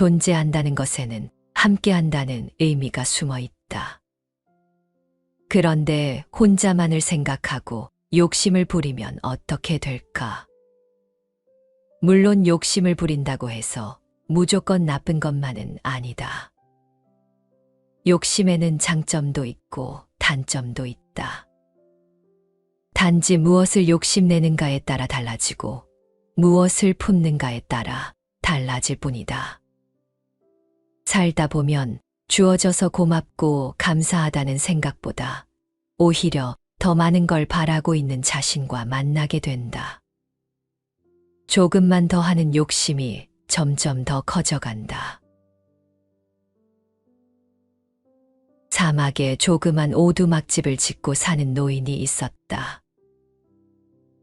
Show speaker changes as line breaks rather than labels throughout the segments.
존재한다는 것에는 함께한다는 의미가 숨어 있다. 그런데 혼자만을 생각하고 욕심을 부리면 어떻게 될까? 물론 욕심을 부린다고 해서 무조건 나쁜 것만은 아니다. 욕심에는 장점도 있고 단점도 있다. 단지 무엇을 욕심내는가에 따라 달라지고 무엇을 품는가에 따라 달라질 뿐이다. 살다 보면 주어져서 고맙고 감사하다는 생각보다 오히려 더 많은 걸 바라고 있는 자신과 만나게 된다. 조금만 더 하는 욕심이 점점 더 커져간다. 사막에 조그만 오두막집을 짓고 사는 노인이 있었다.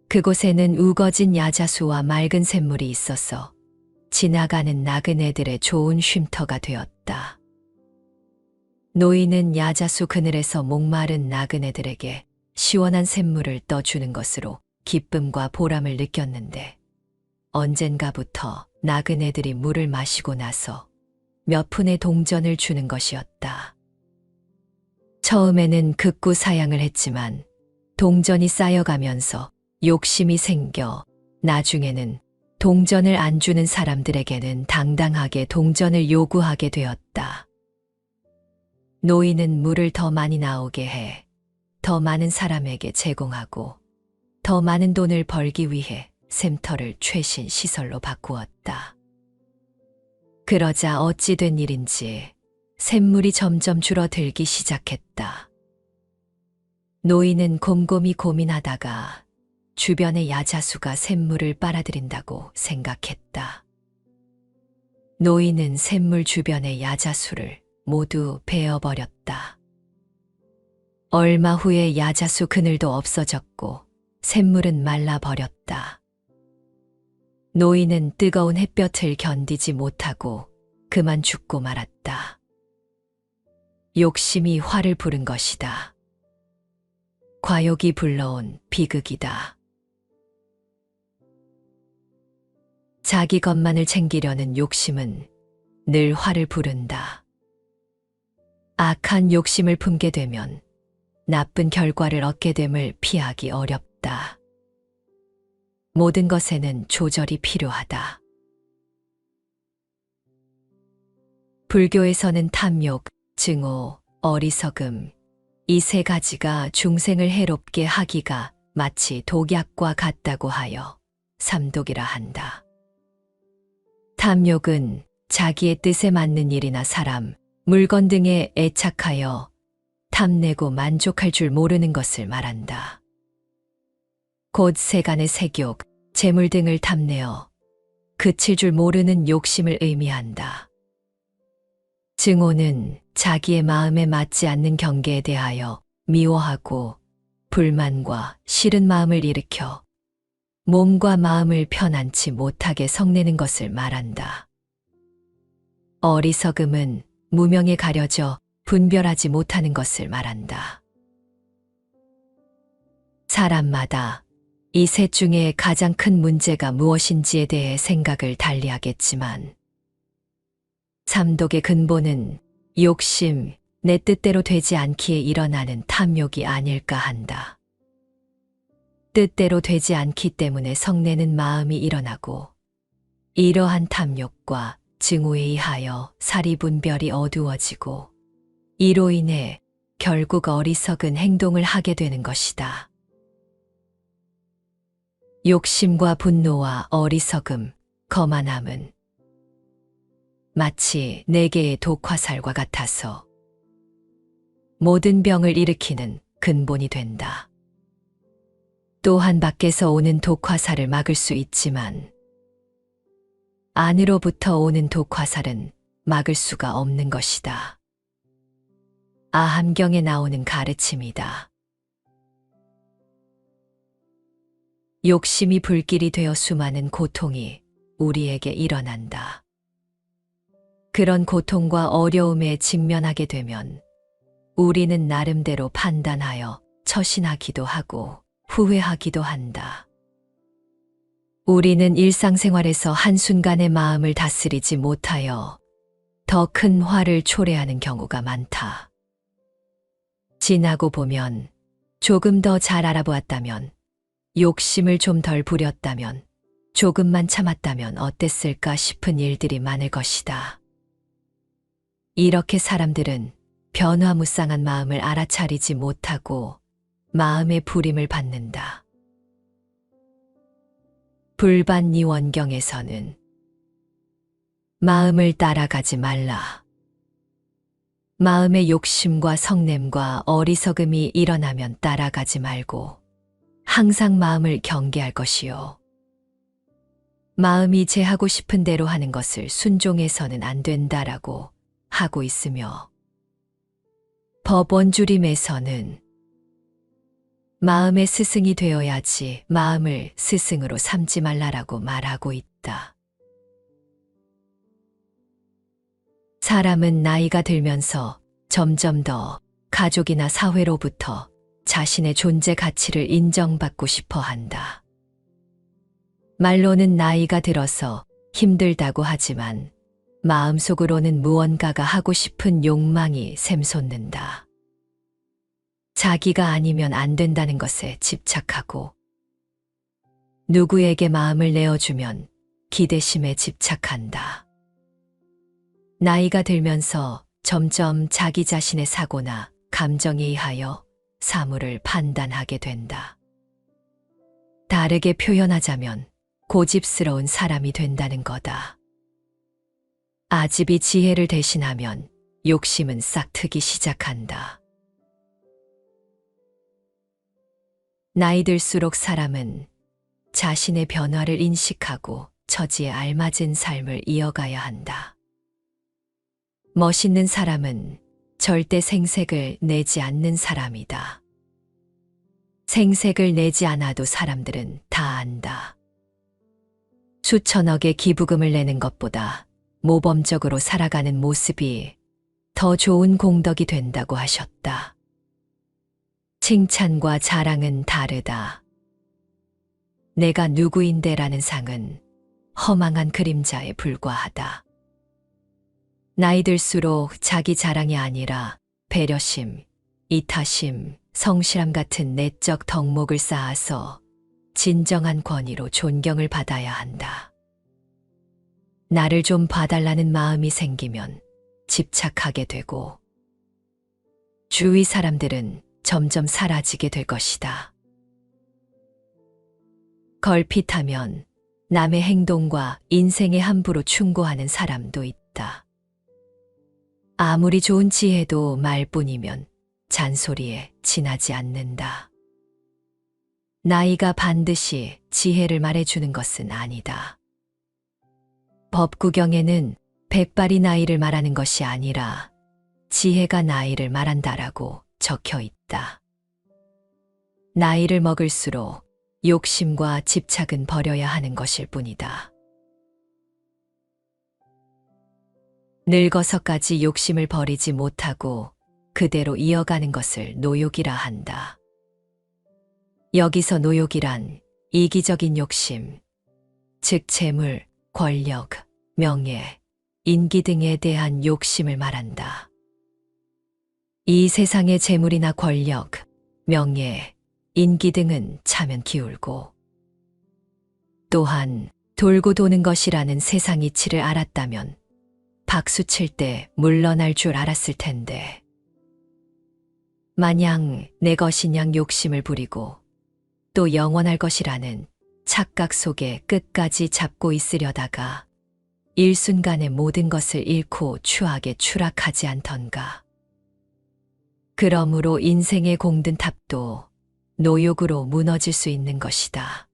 그곳에는 우거진 야자수와 맑은 샘물이 있어서 지나가는 나그네들의 좋은 쉼터가 되었다. 노인은 야자수 그늘에서 목마른 나그네들에게 시원한 샘물을 떠주는 것으로 기쁨과 보람을 느꼈는데 언젠가부터 나그네들이 물을 마시고 나서 몇 푼의 동전을 주는 것이었다. 처음에는 극구 사양을 했지만 동전이 쌓여가면서 욕심이 생겨 나중에는 동전을 안 주는 사람들에게는 당당하게 동전을 요구하게 되었다. 노인은 물을 더 많이 나오게 해 더 많은 사람에게 제공하고 더 많은 돈을 벌기 위해 샘터를 최신 시설로 바꾸었다. 그러자 어찌 된 일인지 샘물이 점점 줄어들기 시작했다. 노인은 곰곰이 고민하다가 주변의 야자수가 샘물을 빨아들인다고 생각했다. 노인은 샘물 주변의 야자수를 모두 베어버렸다. 얼마 후에 야자수 그늘도 없어졌고 샘물은 말라버렸다. 노인은 뜨거운 햇볕을 견디지 못하고 그만 죽고 말았다. 욕심이 화를 부른 것이다. 과욕이 불러온 비극이다. 자기 것만을 챙기려는 욕심은 늘 화를 부른다. 악한 욕심을 품게 되면 나쁜 결과를 얻게 됨을 피하기 어렵다. 모든 것에는 조절이 필요하다. 불교에서는 탐욕, 증오, 어리석음, 이 세 가지가 중생을 해롭게 하기가 마치 독약과 같다고 하여 삼독이라 한다. 탐욕은 자기의 뜻에 맞는 일이나 사람, 물건 등에 애착하여 탐내고 만족할 줄 모르는 것을 말한다. 곧 세간의 색욕, 재물 등을 탐내어 그칠 줄 모르는 욕심을 의미한다. 증오는 자기의 마음에 맞지 않는 경계에 대하여 미워하고 불만과 싫은 마음을 일으켜 몸과 마음을 편안치 못하게 성내는 것을 말한다. 어리석음은 무명에 가려져 분별하지 못하는 것을 말한다. 사람마다 이 셋 중에 가장 큰 문제가 무엇인지에 대해 생각을 달리하겠지만 삼독의 근본은 욕심, 내 뜻대로 되지 않기에 일어나는 탐욕이 아닐까 한다. 뜻대로 되지 않기 때문에 성내는 마음이 일어나고 이러한 탐욕과 증오에 의하여 사리분별이 어두워지고 이로 인해 결국 어리석은 행동을 하게 되는 것이다. 욕심과 분노와 어리석음, 거만함은 마치 네 개의 독화살과 같아서 모든 병을 일으키는 근본이 된다. 또한 밖에서 오는 독화살을 막을 수 있지만 안으로부터 오는 독화살은 막을 수가 없는 것이다. 아함경에 나오는 가르침이다. 욕심이 불길이 되어 수많은 고통이 우리에게 일어난다. 그런 고통과 어려움에 직면하게 되면 우리는 나름대로 판단하여 처신하기도 하고 후회하기도 한다. 우리는 일상생활에서 한순간의 마음을 다스리지 못하여 더 큰 화를 초래하는 경우가 많다. 지나고 보면, 조금 더 잘 알아보았다면, 욕심을 좀 덜 부렸다면, 조금만 참았다면 어땠을까 싶은 일들이 많을 것이다. 이렇게 사람들은 변화무쌍한 마음을 알아차리지 못하고 마음의 부림을 받는다. 불반니 원경에서는 마음을 따라가지 말라. 마음의 욕심과 성냄과 어리석음이 일어나면 따라가지 말고 항상 마음을 경계할 것이요. 마음이 제 하고 싶은 대로 하는 것을 순종해서는 안 된다라고 하고 있으며 법 원주림에서는 마음의 스승이 되어야지 마음을 스승으로 삼지 말라라고 말하고 있다. 사람은 나이가 들면서 점점 더 가족이나 사회로부터 자신의 존재 가치를 인정받고 싶어 한다. 말로는 나이가 들어서 힘들다고 하지만 마음속으로는 무언가가 하고 싶은 욕망이 샘솟는다. 자기가 아니면 안 된다는 것에 집착하고 누구에게 마음을 내어주면 기대심에 집착한다. 나이가 들면서 점점 자기 자신의 사고나 감정에 의하여 사물을 판단하게 된다. 다르게 표현하자면 고집스러운 사람이 된다는 거다. 아집이 지혜를 대신하면 욕심은 싹트기 시작한다. 나이 들수록 사람은 자신의 변화를 인식하고 처지에 알맞은 삶을 이어가야 한다. 멋있는 사람은 절대 생색을 내지 않는 사람이다. 생색을 내지 않아도 사람들은 다 안다. 수천억의 기부금을 내는 것보다 모범적으로 살아가는 모습이 더 좋은 공덕이 된다고 하셨다. 칭찬과 자랑은 다르다. 내가 누구인데라는 상은 허망한 그림자에 불과하다. 나이 들수록 자기 자랑이 아니라 배려심, 이타심, 성실함 같은 내적 덕목을 쌓아서 진정한 권위로 존경을 받아야 한다. 나를 좀 봐달라는 마음이 생기면 집착하게 되고 주위 사람들은 점점 사라지게 될 것이다. 걸핏하면 남의 행동과 인생에 함부로 충고하는 사람도 있다. 아무리 좋은 지혜도 말뿐이면 잔소리에 지나지 않는다. 나이가 반드시 지혜를 말해주는 것은 아니다. 법구경에는 백발이 나이를 말하는 것이 아니라 지혜가 나이를 말한다라고 적혀 있다. 나이를 먹을수록 욕심과 집착은 버려야 하는 것일 뿐이다. 늙어서까지 욕심을 버리지 못하고 그대로 이어가는 것을 노욕이라 한다. 여기서 노욕이란 이기적인 욕심, 즉 재물, 권력, 명예, 인기 등에 대한 욕심을 말한다. 이 세상의 재물이나 권력, 명예, 인기 등은 차면 기울고 또한 돌고 도는 것이라는 세상 이치를 알았다면 박수 칠 때 물러날 줄 알았을 텐데 마냥 내 것인 양 욕심을 부리고 또 영원할 것이라는 착각 속에 끝까지 잡고 있으려다가 일순간에 모든 것을 잃고 추악에 추락하지 않던가. 그러므로 인생의 공든 탑도 노욕으로 무너질 수 있는 것이다.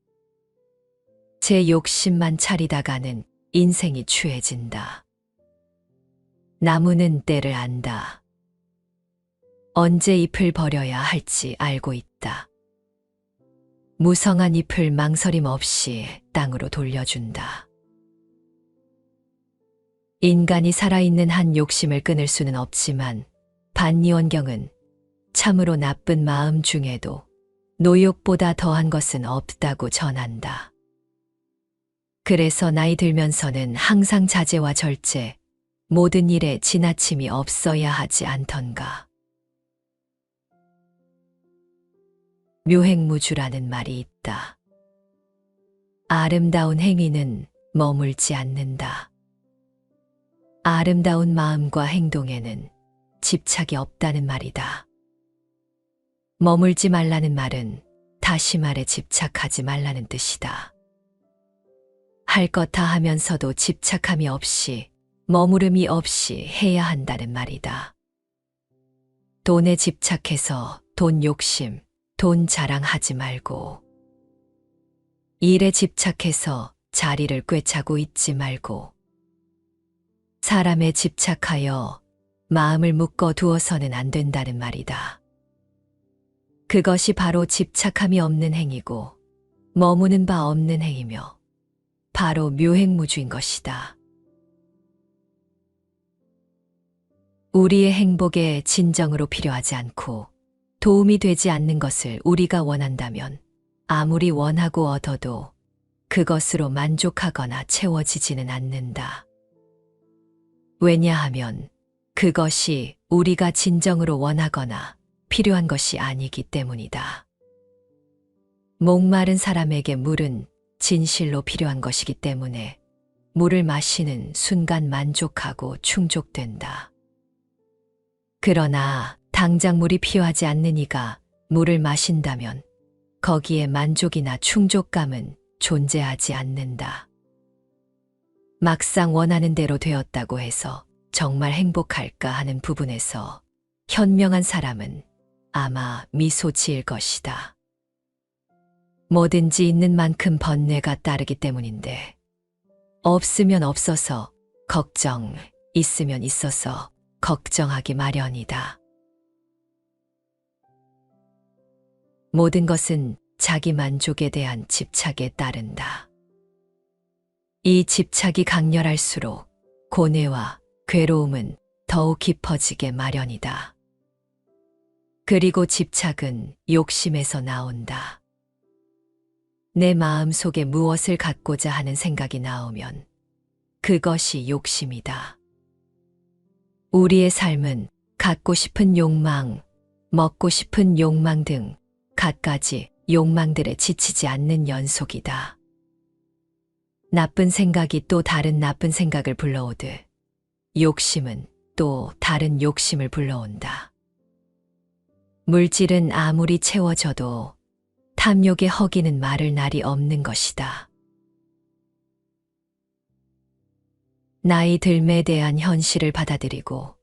제 욕심만 차리다가는 인생이 추해진다. 나무는 때를 안다. 언제 잎을 버려야 할지 알고 있다. 무성한 잎을 망설임 없이 땅으로 돌려준다. 인간이 살아있는 한 욕심을 끊을 수는 없지만 반니원경은 참으로 나쁜 마음 중에도 노욕보다 더한 것은 없다고 전한다. 그래서 나이 들면서는 항상 자제와 절제, 모든 일에 지나침이 없어야 하지 않던가. 묘행무주라는 말이 있다. 아름다운 행위는 머물지 않는다. 아름다운 마음과 행동에는 집착이 없다는 말이다. 머물지 말라는 말은 다시 말해 집착하지 말라는 뜻이다. 할 것 다 하면서도 집착함이 없이, 머무름이 없이 해야 한다는 말이다. 돈에 집착해서 돈 욕심, 돈 자랑하지 말고, 일에 집착해서 자리를 꿰차고 있지 말고, 사람에 집착하여 마음을 묶어 두어서는 안 된다는 말이다. 그것이 바로 집착함이 없는 행위고 머무는 바 없는 행위며 바로 묘행무주인 것이다. 우리의 행복에 진정으로 필요하지 않고 도움이 되지 않는 것을 우리가 원한다면 아무리 원하고 얻어도 그것으로 만족하거나 채워지지는 않는다. 왜냐하면 그것이 우리가 진정으로 원하거나 필요한 것이 아니기 때문이다. 목마른 사람에게 물은 진실로 필요한 것이기 때문에 물을 마시는 순간 만족하고 충족된다. 그러나 당장 물이 필요하지 않는 이가 물을 마신다면 거기에 만족이나 충족감은 존재하지 않는다. 막상 원하는 대로 되었다고 해서 정말 행복할까 하는 부분에서 현명한 사람은 아마 미소 지을 것이다. 뭐든지 있는 만큼 번뇌가 따르기 때문인데, 없으면 없어서 걱정, 있으면 있어서 걱정하기 마련이다. 모든 것은 자기 만족에 대한 집착에 따른다. 이 집착이 강렬할수록 고뇌와 괴로움은 더욱 깊어지게 마련이다. 그리고 집착은 욕심에서 나온다. 내 마음 속에 무엇을 갖고자 하는 생각이 나오면 그것이 욕심이다. 우리의 삶은 갖고 싶은 욕망, 먹고 싶은 욕망 등 갖가지 욕망들에 지치지 않는 연속이다. 나쁜 생각이 또 다른 나쁜 생각을 불러오듯 욕심은 또 다른 욕심을 불러온다. 물질은 아무리 채워져도 탐욕의 허기는 마를 날이 없는 것이다. 나이 들매에 대한 현실을 받아들이고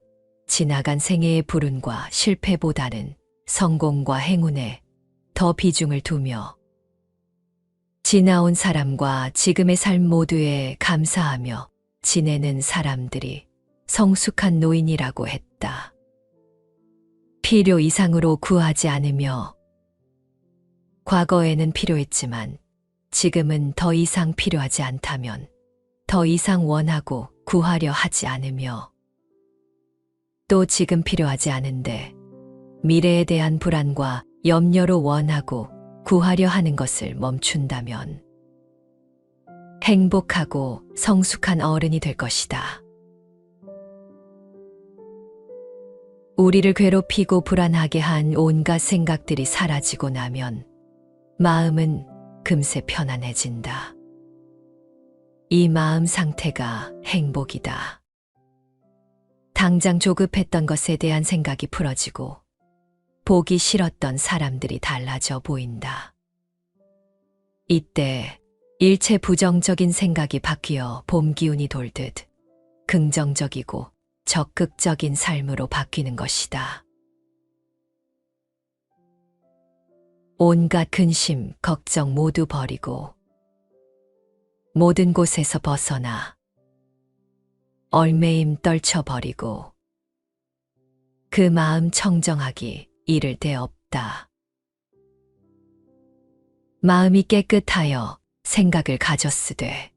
지나간 생애의 불운과 실패보다는 성공과 행운에 더 비중을 두며 지나온 사람과 지금의 삶 모두에 감사하며 지내는 사람들이 성숙한 노인이라고 했다. 필요 이상으로 구하지 않으며 과거에는 필요했지만 지금은 더 이상 필요하지 않다면 더 이상 원하고 구하려 하지 않으며 또 지금 필요하지 않은데 미래에 대한 불안과 염려로 원하고 구하려 하는 것을 멈춘다면 행복하고 성숙한 어른이 될 것이다. 우리를 괴롭히고 불안하게 한 온갖 생각들이 사라지고 나면 마음은 금세 편안해진다. 이 마음 상태가 행복이다. 당장 조급했던 것에 대한 생각이 풀어지고 보기 싫었던 사람들이 달라져 보인다. 이때 일체 부정적인 생각이 바뀌어 봄 기운이 돌듯 긍정적이고 적극적인 삶으로 바뀌는 것이다. 온갖 근심, 걱정 모두 버리고 모든 곳에서 벗어나 얼매임 떨쳐버리고 그 마음 청정하기 이를 데 없다. 마음이 깨끗하여 생각을 가졌으되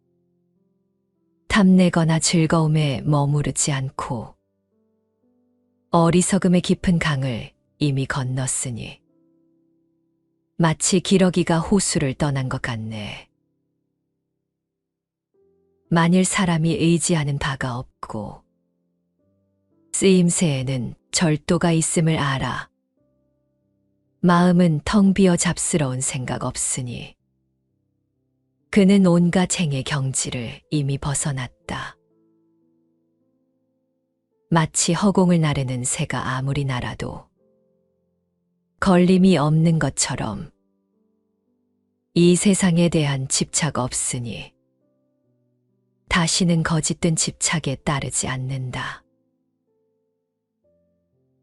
탐내거나 즐거움에 머무르지 않고 어리석음의 깊은 강을 이미 건넜으니 마치 기러기가 호수를 떠난 것 같네. 만일 사람이 의지하는 바가 없고 쓰임새에는 절도가 있음을 알아. 마음은 텅 비어 잡스러운 생각 없으니 그는 온갖 행의 경지를 이미 벗어났다. 마치 허공을 나르는 새가 아무리 날아도 걸림이 없는 것처럼 이 세상에 대한 집착 없으니 다시는 거짓된 집착에 따르지 않는다.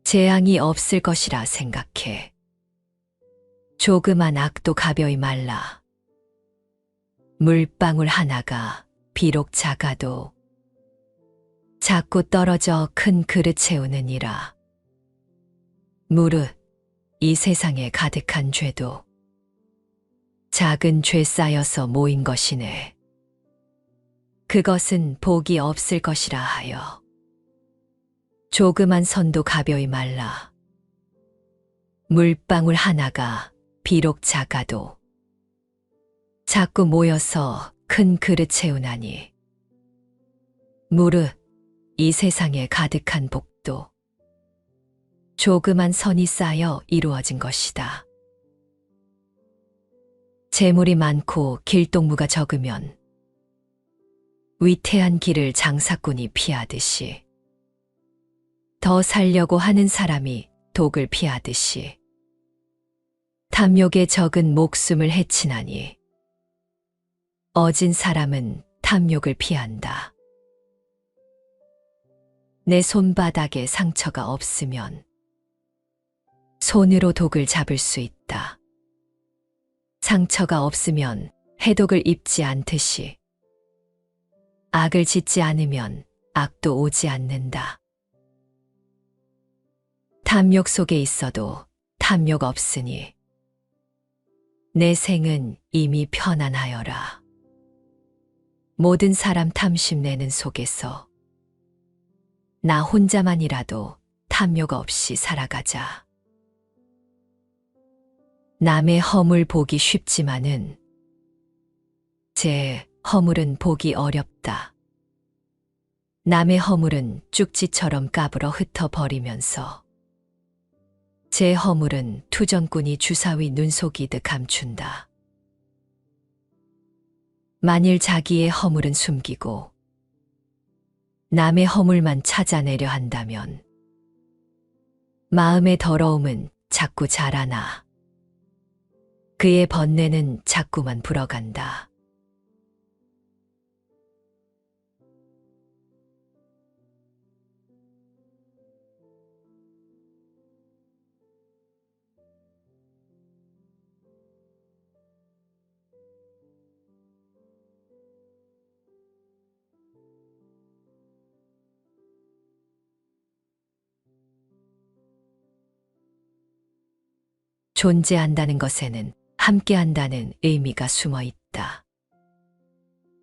재앙이 없을 것이라 생각해. 조그만 악도 가벼이 말라. 물방울 하나가 비록 작아도 자꾸 떨어져 큰 그릇 채우느니라. 무릇 이 세상에 가득한 죄도 작은 죄 쌓여서 모인 것이네. 그것은 복이 없을 것이라 하여 조그만 선도 가벼이 말라. 물방울 하나가 비록 작아도 자꾸 모여서 큰 그릇 채우나니 무릇 이 세상에 가득한 복도 조그만 선이 쌓여 이루어진 것이다. 재물이 많고 길동무가 적으면 위태한 길을 장사꾼이 피하듯이 더 살려고 하는 사람이 독을 피하듯이 탐욕에 적은 목숨을 해치나니 어진 사람은 탐욕을 피한다. 내 손바닥에 상처가 없으면 손으로 독을 잡을 수 있다. 상처가 없으면 해독을 입지 않듯이 악을 짓지 않으면 악도 오지 않는다. 탐욕 속에 있어도 탐욕 없으니 내 생은 이미 편안하여라. 모든 사람 탐심내는 속에서 나 혼자만이라도 탐욕 없이 살아가자. 남의 허물 보기 쉽지만은 제 허물은 보기 어렵다. 남의 허물은 쭉지처럼 까불어 흩어버리면서 제 허물은 투정꾼이 주사위 눈속이듯 감춘다. 만일 자기의 허물은 숨기고 남의 허물만 찾아내려 한다면 마음의 더러움은 자꾸 자라나 그의 번뇌는 자꾸만 불어간다. 존재한다는 것에는 함께한다는 의미가 숨어 있다.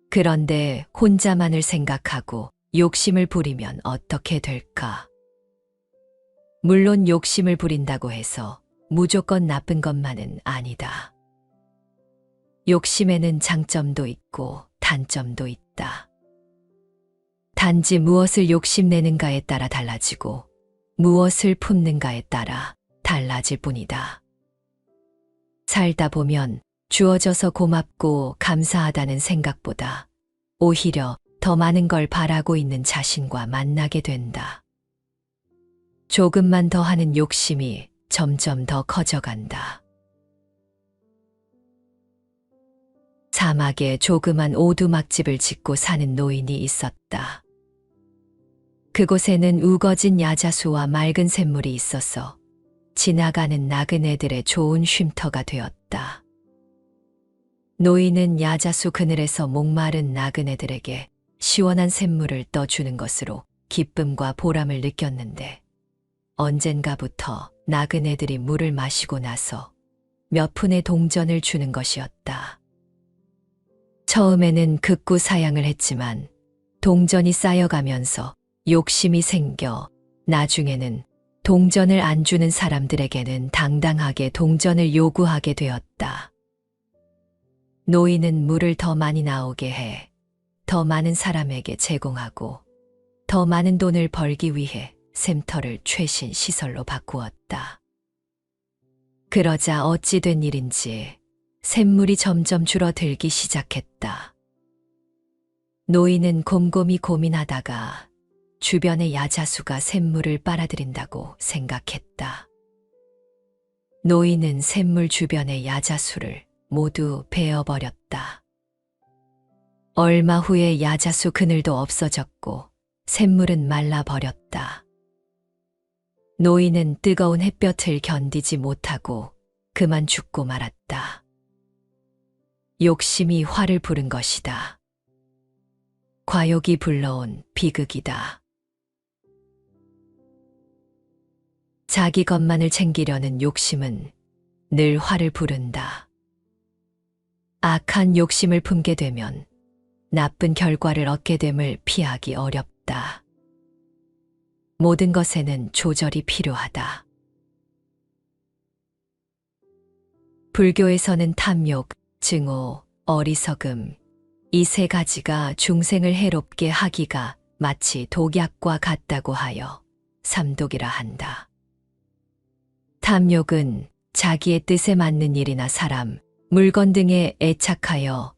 그런데 혼자만을 생각하고 욕심을 부리면 어떻게 될까? 물론 욕심을 부린다고 해서 무조건 나쁜 것만은 아니다. 욕심에는 장점도 있고 단점도 있다. 단지 무엇을 욕심내는가에 따라 달라지고 무엇을 품는가에 따라 달라질 뿐이다. 살다 보면 주어져서 고맙고 감사하다는 생각보다 오히려 더 많은 걸 바라고 있는 자신과 만나게 된다. 조금만 더 하는 욕심이 점점 더 커져간다. 사막에 조그만 오두막집을 짓고 사는 노인이 있었다. 그곳에는 우거진 야자수와 맑은 샘물이 있어서 지나가는 나그네들의 좋은 쉼터가 되었다. 노인은 야자수 그늘에서 목마른 나그네들에게 시원한 샘물을 떠주는 것으로 기쁨과 보람을 느꼈는데 언젠가부터 나그네들이 물을 마시고 나서 몇 푼의 동전을 주는 것이었다. 처음에는 극구 사양을 했지만 동전이 쌓여가면서 욕심이 생겨 나중에는 동전을 안 주는 사람들에게는 당당하게 동전을 요구하게 되었다. 노인은 물을 더 많이 나오게 해 더 많은 사람에게 제공하고 더 많은 돈을 벌기 위해 샘터를 최신 시설로 바꾸었다. 그러자 어찌 된 일인지 샘물이 점점 줄어들기 시작했다. 노인은 곰곰이 고민하다가 주변의 야자수가 샘물을 빨아들인다고 생각했다. 노인은 샘물 주변의 야자수를 모두 베어버렸다. 얼마 후에 야자수 그늘도 없어졌고 샘물은 말라버렸다. 노인은 뜨거운 햇볕을 견디지 못하고 그만 죽고 말았다. 욕심이 화를 부른 것이다. 과욕이 불러온 비극이다. 자기 것만을 챙기려는 욕심은 늘 화를 부른다. 악한 욕심을 품게 되면 나쁜 결과를 얻게 됨을 피하기 어렵다. 모든 것에는 조절이 필요하다. 불교에서는 탐욕, 증오, 어리석음, 이 세 가지가 중생을 해롭게 하기가 마치 독약과 같다고 하여 삼독이라 한다. 탐욕은 자기의 뜻에 맞는 일이나 사람, 물건 등에 애착하여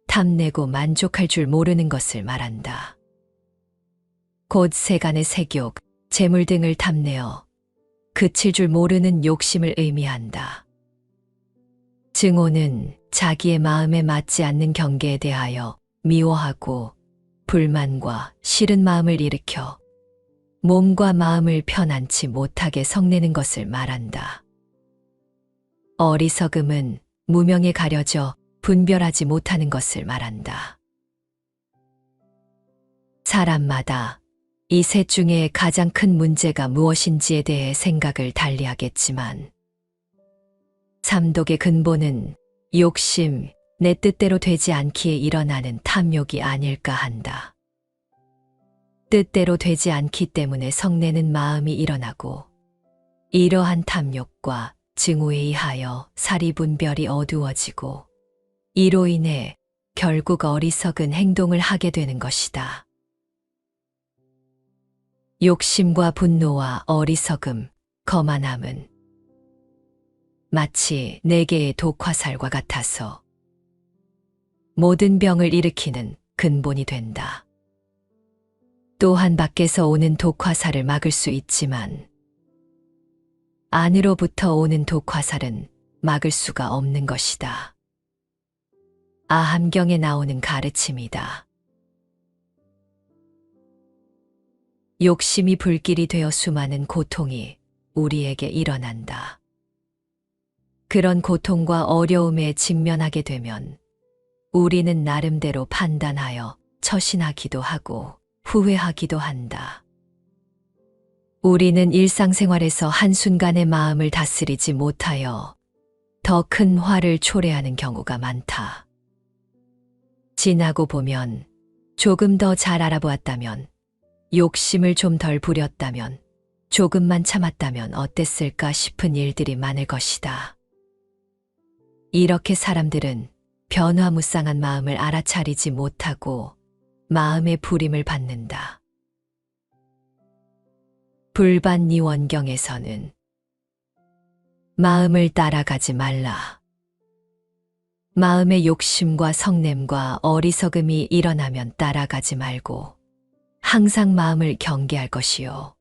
탐내고 만족할 줄 모르는 것을 말한다. 곧 세간의 색욕, 재물 등을 탐내어 그칠 줄 모르는 욕심을 의미한다. 증오는 자기의 마음에 맞지 않는 경계에 대하여 미워하고 불만과 싫은 마음을 일으켜 몸과 마음을 편안치 못하게 성내는 것을 말한다. 어리석음은 무명에 가려져 분별하지 못하는 것을 말한다. 사람마다 이 셋 중에 가장 큰 문제가 무엇인지에 대해 생각을 달리하겠지만 삼독의 근본은 욕심, 내 뜻대로 되지 않기에 일어나는 탐욕이 아닐까 한다. 뜻대로 되지 않기 때문에 성내는 마음이 일어나고 이러한 탐욕과 증오에 의하여 사리분별이 어두워지고 이로 인해 결국 어리석은 행동을 하게 되는 것이다. 욕심과 분노와 어리석음, 거만함은 마치 네 개의 독화살과 같아서 모든 병을 일으키는 근본이 된다. 또한 밖에서 오는 독화살을 막을 수 있지만 안으로부터 오는 독화살은 막을 수가 없는 것이다. 아함경에 나오는 가르침이다. 욕심이 불길이 되어 수많은 고통이 우리에게 일어난다. 그런 고통과 어려움에 직면하게 되면 우리는 나름대로 판단하여 처신하기도 하고 후회하기도 한다. 우리는 일상생활에서 한순간의 마음을 다스리지 못하여 더 큰 화를 초래하는 경우가 많다. 지나고 보면 조금 더 잘 알아보았다면, 욕심을 좀 덜 부렸다면, 조금만 참았다면 어땠을까 싶은 일들이 많을 것이다. 이렇게 사람들은 변화무쌍한 마음을 알아차리지 못하고 마음의 불임을 받는다. 불반니원경에서는 마음을 따라가지 말라. 마음의 욕심과 성냄과 어리석음이 일어나면 따라가지 말고 항상 마음을 경계할 것이요.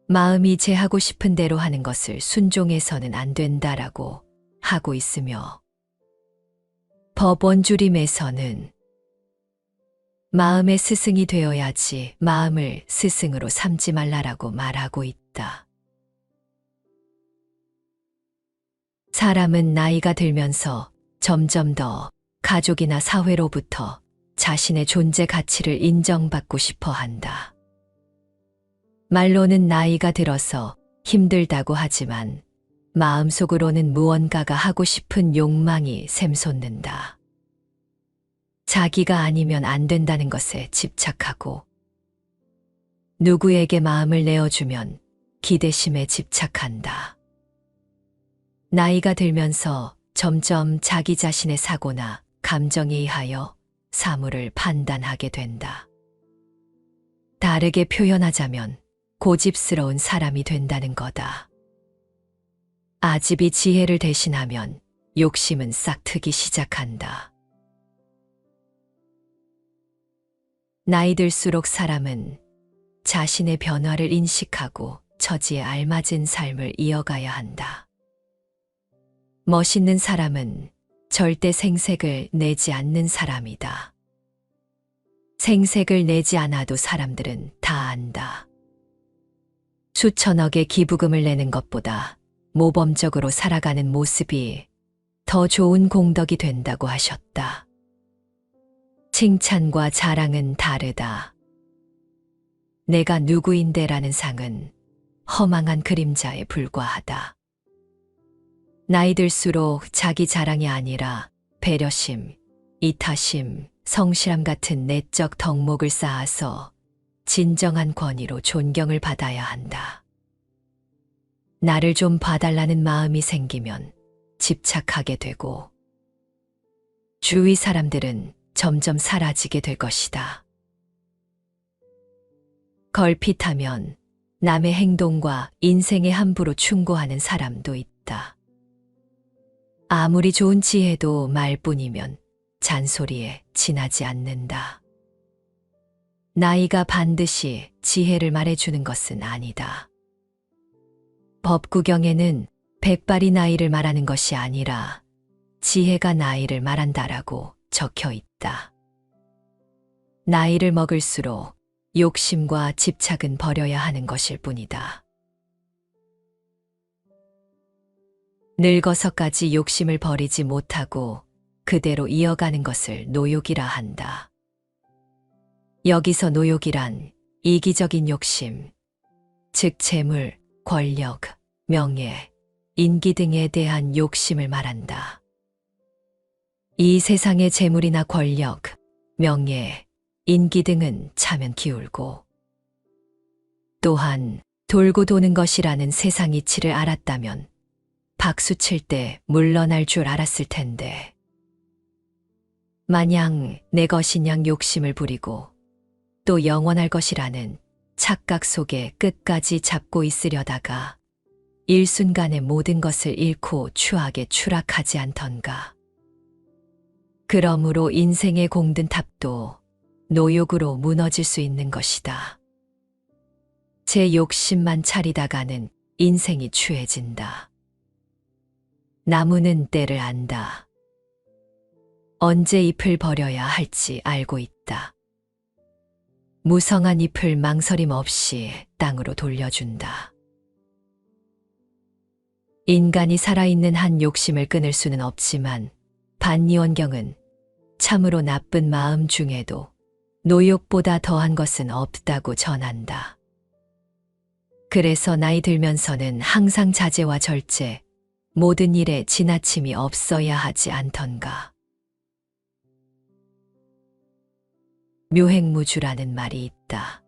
마음이 제하고 싶은 대로 하는 것을 순종해서는 안 된다라고 하고 있으며 법원주림에서는 마음의 스승이 되어야지 마음을 스승으로 삼지 말라라고 말하고 있다. 사람은 나이가 들면서 점점 더 가족이나 사회로부터 자신의 존재 가치를 인정받고 싶어 한다. 말로는 나이가 들어서 힘들다고 하지만 마음속으로는 무언가가 하고 싶은 욕망이 샘솟는다. 자기가 아니면 안 된다는 것에 집착하고 누구에게 마음을 내어주면 기대심에 집착한다. 나이가 들면서 점점 자기 자신의 사고나 감정에 의하여 사물을 판단하게 된다. 다르게 표현하자면 고집스러운 사람이 된다는 거다. 아집이 지혜를 대신하면 욕심은 싹트기 시작한다. 나이 들수록 사람은 자신의 변화를 인식하고 처지에 알맞은 삶을 이어가야 한다. 멋있는 사람은 절대 생색을 내지 않는 사람이다. 생색을 내지 않아도 사람들은 다 안다. 수천억의 기부금을 내는 것보다 모범적으로 살아가는 모습이 더 좋은 공덕이 된다고 하셨다. 칭찬과 자랑은 다르다. 내가 누구인데라는 상은 허망한 그림자에 불과하다. 나이 들수록 자기 자랑이 아니라 배려심, 이타심, 성실함 같은 내적 덕목을 쌓아서 진정한 권위로 존경을 받아야 한다. 나를 좀 봐달라는 마음이 생기면 집착하게 되고 주위 사람들은 점점 사라지게 될 것이다. 걸핏하면 남의 행동과 인생에 함부로 충고하는 사람도 있다. 아무리 좋은 지혜도 말뿐이면 잔소리에 지나지 않는다. 나이가 반드시 지혜를 말해주는 것은 아니다. 법구경에는 백발이 나이를 말하는 것이 아니라 지혜가 나이를 말한다라고 적혀 있다. 나이를 먹을수록 욕심과 집착은 버려야 하는 것일 뿐이다. 늙어서까지 욕심을 버리지 못하고 그대로 이어가는 것을 노욕이라 한다. 여기서 노욕이란 이기적인 욕심, 즉 재물, 권력, 명예, 인기 등에 대한 욕심을 말한다. 이 세상의 재물이나 권력, 명예, 인기 등은 차면 기울고 또한 돌고 도는 것이라는 세상 이치를 알았다면 박수 칠 때 물러날 줄 알았을 텐데 마냥 내 것인 양 욕심을 부리고 또 영원할 것이라는 착각 속에 끝까지 잡고 있으려다가 일순간에 모든 것을 잃고 추악에 추락하지 않던가. 그러므로 인생의 공든 탑도 노욕으로 무너질 수 있는 것이다. 제 욕심만 차리다가는 인생이 추해진다. 나무는 때를 안다. 언제 잎을 버려야 할지 알고 있다. 무성한 잎을 망설임 없이 땅으로 돌려준다. 인간이 살아있는 한 욕심을 끊을 수는 없지만 반니원경은 참으로 나쁜 마음 중에도 노욕보다 더한 것은 없다고 전한다. 그래서 나이 들면서는 항상 자제와 절제, 모든 일에 지나침이 없어야 하지 않던가. 묘행무주라는 말이 있다.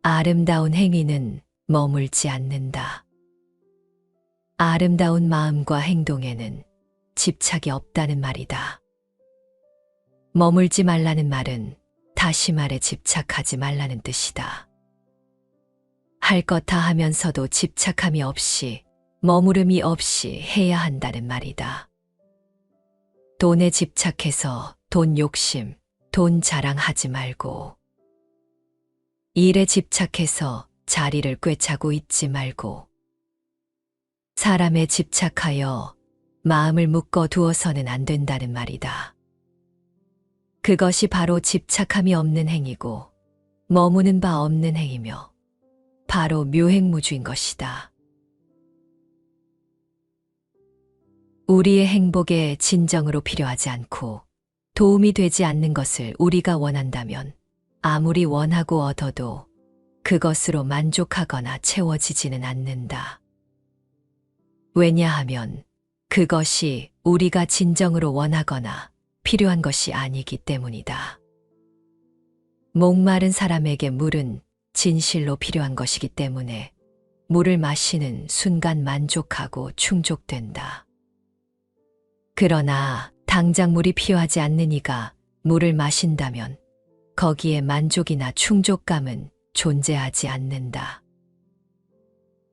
아름다운 행위는 머물지 않는다. 아름다운 마음과 행동에는 집착이 없다는 말이다. 머물지 말라는 말은 다시 말해 집착하지 말라는 뜻이다. 할 것 다 하면서도 집착함이 없이 머무름이 없이 해야 한다는 말이다. 돈에 집착해서 돈 욕심, 돈 자랑하지 말고 일에 집착해서 자리를 꿰차고 있지 말고 사람에 집착하여 마음을 묶어 두어서는 안 된다는 말이다. 그것이 바로 집착함이 없는 행위고 머무는 바 없는 행위며 바로 묘행무주인 것이다. 우리의 행복에 진정으로 필요하지 않고 도움이 되지 않는 것을 우리가 원한다면 아무리 원하고 얻어도 그것으로 만족하거나 채워지지는 않는다. 왜냐하면 그것이 우리가 진정으로 원하거나 필요한 것이 아니기 때문이다. 목마른 사람에게 물은 진실로 필요한 것이기 때문에 물을 마시는 순간 만족하고 충족된다. 그러나 당장 물이 필요하지 않는 이가 물을 마신다면 거기에 만족이나 충족감은 존재하지 않는다.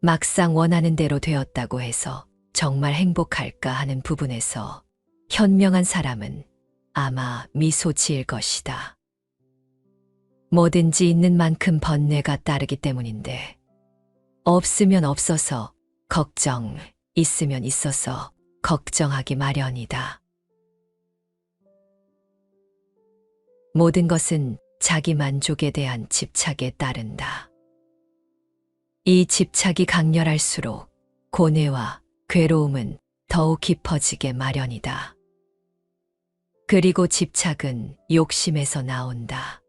막상 원하는 대로 되었다고 해서 정말 행복할까 하는 부분에서 현명한 사람은 아마 미소 지을 것이다. 뭐든지 있는 만큼 번뇌가 따르기 때문인데, 없으면 없어서 걱정, 있으면 있어서 걱정하기 마련이다. 모든 것은 자기 만족에 대한 집착에 따른다. 이 집착이 강렬할수록 고뇌와 괴로움은 더욱 깊어지게 마련이다. 그리고 집착은 욕심에서 나온다.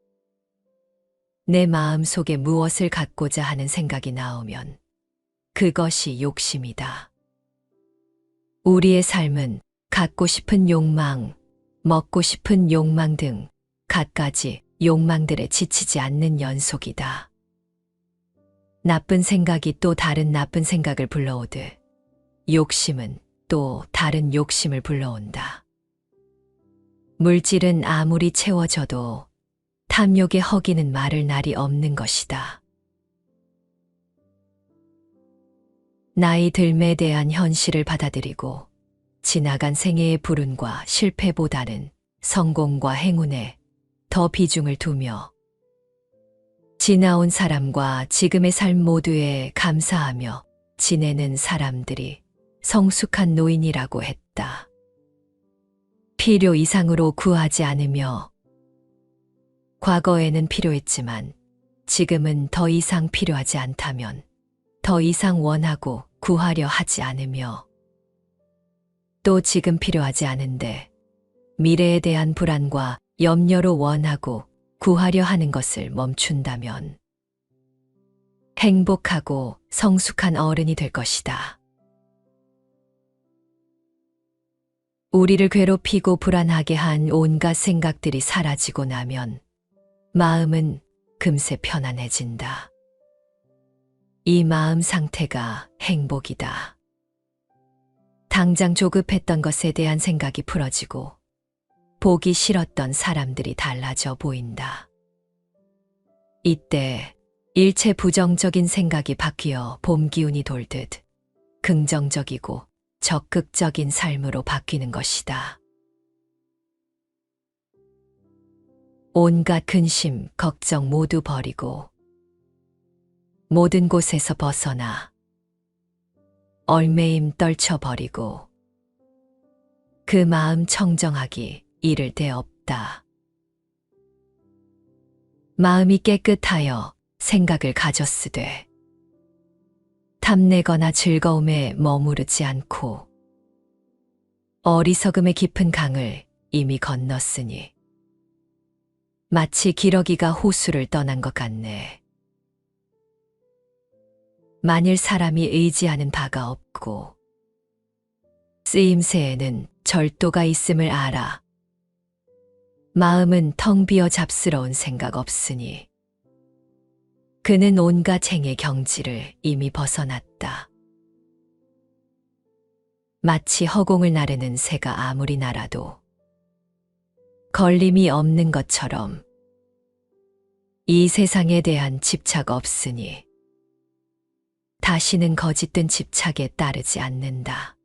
내 마음 속에 무엇을 갖고자 하는 생각이 나오면 그것이 욕심이다. 우리의 삶은 갖고 싶은 욕망, 먹고 싶은 욕망 등 갖가지 욕망들에 지치지 않는 연속이다. 나쁜 생각이 또 다른 나쁜 생각을 불러오듯 욕심은 또 다른 욕심을 불러온다. 물질은 아무리 채워져도 탐욕에 허기는 마를 날이 없는 것이다. 나이 들매에 대한 현실을 받아들이고 지나간 생애의 불운과 실패보다는 성공과 행운에 더 비중을 두며 지나온 사람과 지금의 삶 모두에 감사하며 지내는 사람들이 성숙한 노인이라고 했다. 필요 이상으로 구하지 않으며 과거에는 필요했지만 지금은 더 이상 필요하지 않다면 더 이상 원하고 구하려 하지 않으며 또 지금 필요하지 않은데 미래에 대한 불안과 염려로 원하고 구하려 하는 것을 멈춘다면 행복하고 성숙한 어른이 될 것이다. 우리를 괴롭히고 불안하게 한 온갖 생각들이 사라지고 나면 마음은 금세 편안해진다. 이 마음 상태가 행복이다. 당장 조급했던 것에 대한 생각이 풀어지고 보기 싫었던 사람들이 달라져 보인다. 이때 일체 부정적인 생각이 바뀌어 봄 기운이 돌듯 긍정적이고 적극적인 삶으로 바뀌는 것이다. 온갖 근심, 걱정 모두 버리고 모든 곳에서 벗어나 얼매임 떨쳐버리고 그 마음 청정하기 이를 데 없다. 마음이 깨끗하여 생각을 가졌으되 탐내거나 즐거움에 머무르지 않고 어리석음의 깊은 강을 이미 건넜으니 마치 기러기가 호수를 떠난 것 같네. 만일 사람이 의지하는 바가 없고 쓰임새에는 절도가 있음을 알아. 마음은 텅 비어 잡스러운 생각 없으니 그는 온갖 행의 경지를 이미 벗어났다. 마치 허공을 나르는 새가 아무리 날아도 걸림이 없는 것처럼 이 세상에 대한 집착 없으니 다시는 거짓된 집착에 따르지 않는다.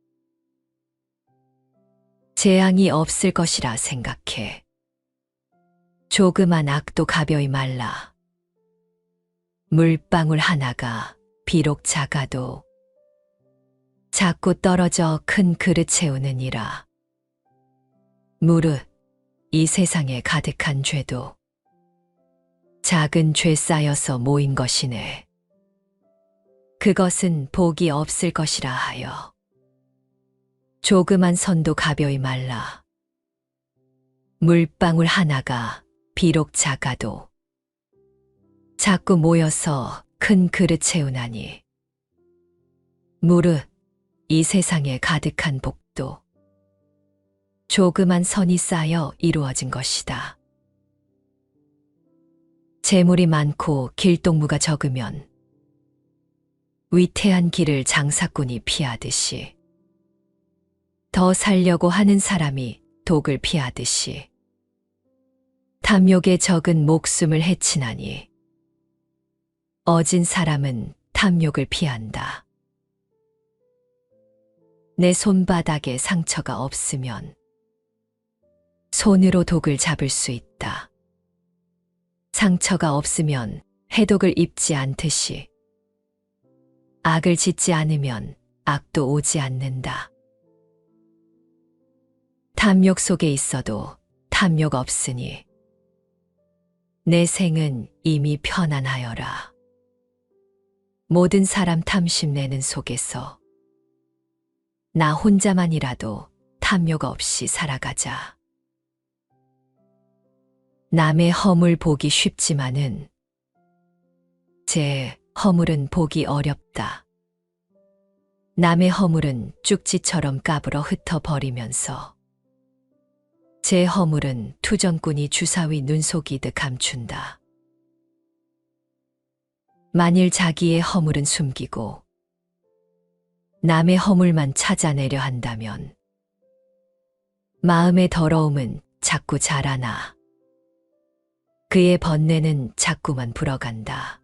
재앙이 없을 것이라 생각해. 조그만 악도 가벼이 말라. 물방울 하나가 비록 작아도 자꾸 떨어져 큰 그릇 채우느니라. 무릇 이 세상에 가득한 죄도 작은 죄 쌓여서 모인 것이네. 그것은 복이 없을 것이라 하여 조그만 선도 가벼이 말라. 물방울 하나가 비록 작아도 자꾸 모여서 큰 그릇 채우나니 무릇 이 세상에 가득한 복도 조그만 선이 쌓여 이루어진 것이다. 재물이 많고 길동무가 적으면 위태한 길을 장사꾼이 피하듯이 더 살려고 하는 사람이 독을 피하듯이 탐욕에 적은 목숨을 해치나니 어진 사람은 탐욕을 피한다. 내 손바닥에 상처가 없으면 손으로 독을 잡을 수 있다. 상처가 없으면 해독을 입지 않듯이 악을 짓지 않으면 악도 오지 않는다. 탐욕 속에 있어도 탐욕 없으니 내 생은 이미 편안하여라. 모든 사람 탐심내는 속에서 나 혼자만이라도 탐욕 없이 살아가자. 남의 허물 보기 쉽지만은 제 허물은 보기 어렵다. 남의 허물은 쪽지처럼 까불어 흩어버리면서 제 허물은 투정꾼이 주사위 눈속이듯 감춘다. 만일 자기의 허물은 숨기고 남의 허물만 찾아내려 한다면 마음의 더러움은 자꾸 자라나 그의 번뇌는 자꾸만 불어간다.